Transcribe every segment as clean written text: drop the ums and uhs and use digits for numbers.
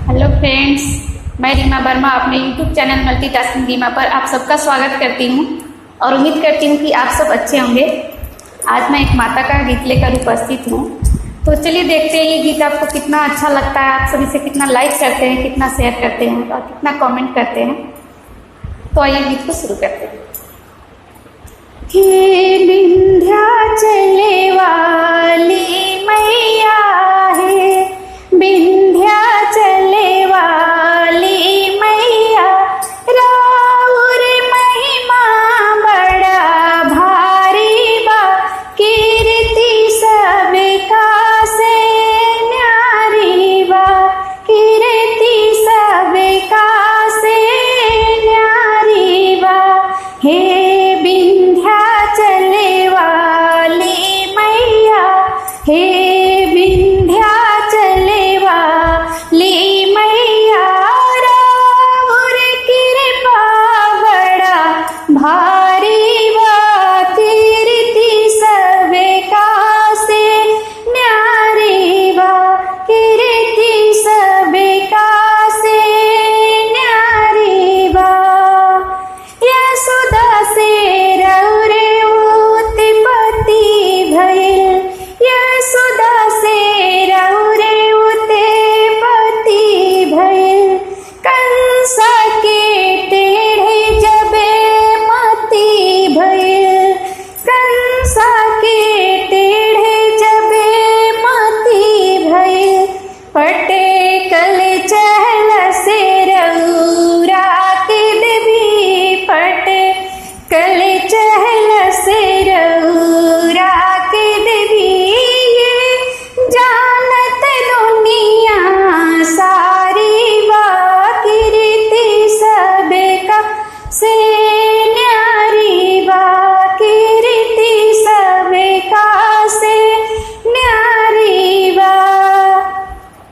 Hello friends, मैं रीमा वर्मा अपने YouTube channel multitasking Reema पर आप सबका स्वागत करती हूँ और उम्मीद करती हूँ कि आप सब अच्छे होंगे। आज मैं एक माता का गीत लेकर उपस्थित हूँ, तो चलिए देखते हैं ये गीत आपको कितना अच्छा लगता है, आप सभी से कितना लाइक करते हैं, कितना शेयर करते हैं और कितना कमेंट करते हैं। तो आइए गीत को शुरू करते हैं। हे विंध्याचल वाली मैया है, विंध्याचल वाली मैया, राउर महिमा बड़ा भारी बा, कीर्ति सबका से न्यारी बा, कीर्ति सबका से न्यारी बा। हे विंध्याचल वाली मैया, हे विंध्याचल वाली मैया, राउर कृपा बड़ा भारी बा, कीर्ति सबका से न्यारी बा, कीर्ति सबका से न्यारी बा। यशोदा से रौरे उत्पत्ति भइल, यशोदा से रौरे उत्पत्ति भइल, कंसा के टेढ़े जबे मति भइल, कंसा के टेढ़े जबे मति भइल, पटे कल चहल से रौरा के देवी, पटे कल चहल से रौरा के देवी, ये जानत दुनिया सारी बा, कीर्ति सबका से न्यारी बा, कीर्ति सबका से न्यारी बा।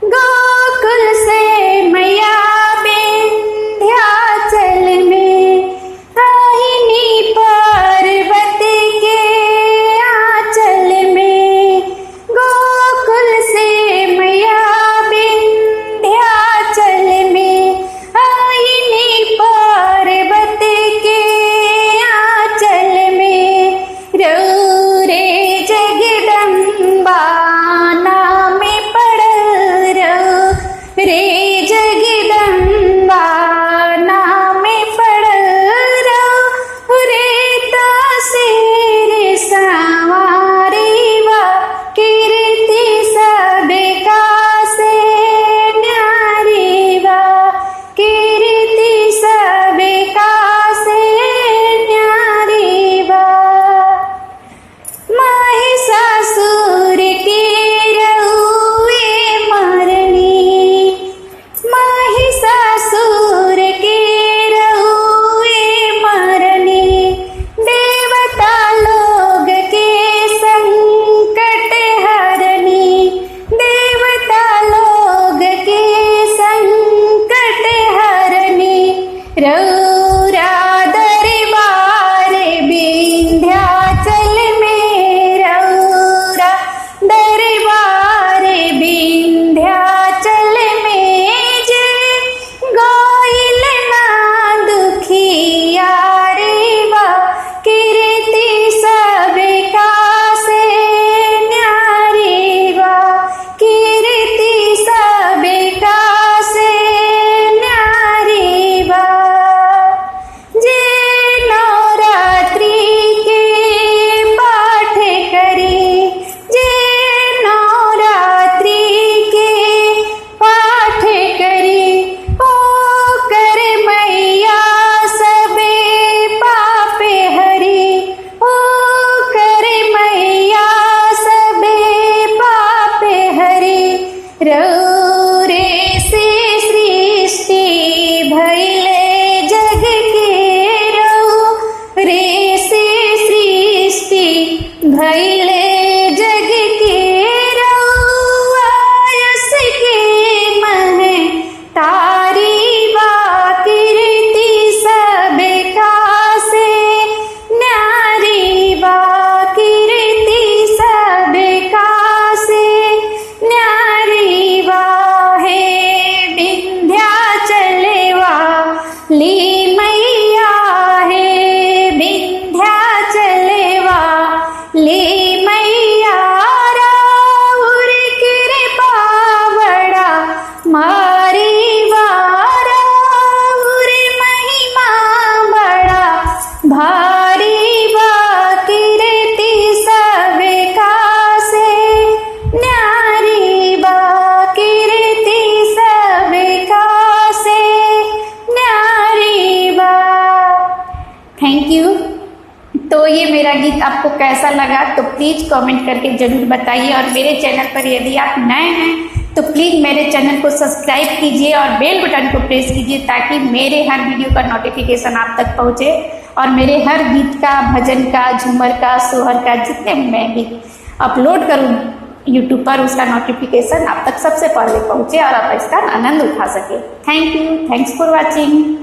गोकुल से मैया विंध्याचल में, आईनी पर्वत के आंचल में, गोकुल से मैया विंध्याचल में, आईनी पर्वत के आंचल में, रौरे जगदम्बा नाम पड़ल, रौरे जगदम्बा नाम पड़ल, रौरे तासेर सवारी बा, कीर्ति सबका से न्यारी बा, कीर्ति सबका से न्यारी बा। महिषासुर की रहुए मरनी, महिषासुर की रहुए मरनी, देवता लोग के संकट हरनी, देवता लोग के संकट हरनी, रौरा दरबार विंध्याचल में, रौरा दरबार विंध्याचल में, जे गोइल ना दुखिया रे बा, कीर्ति सबका से न्यारी बा, कीर्ति सबका से न्यारी बा। जे नवरात्रि के पाठ करी, जे नवरात्रि के पाठ करी, ओ कर मैया सबे पापे हरी, ओ कर मैया सबे पापे हरी, रौरे से सृष्टि भइले जग के, रौरे से सृष्टि भइले जग के, रौआयस के मह तारी बा, कीर्ति सबका से न्यारी बा, कीर्ति सबका से न्यारी बा। हे गीत आपको कैसा लगा तो प्लीज़ कमेंट करके ज़रूर बताइए। और मेरे चैनल पर यदि आप नए हैं तो प्लीज़ मेरे चैनल को सब्सक्राइब कीजिए और बेल बटन को प्रेस कीजिए ताकि मेरे हर वीडियो का नोटिफिकेशन आप तक पहुँचे और मेरे हर गीत का, भजन का, झूमर का, सोहर का, जितने मैं गीत अपलोड करूँ यूट्यूब पर उसका नोटिफिकेशन आप तक सबसे पहले पहुँचे और आप इसका आनंद उठा सके। Thank you, thanks for watching.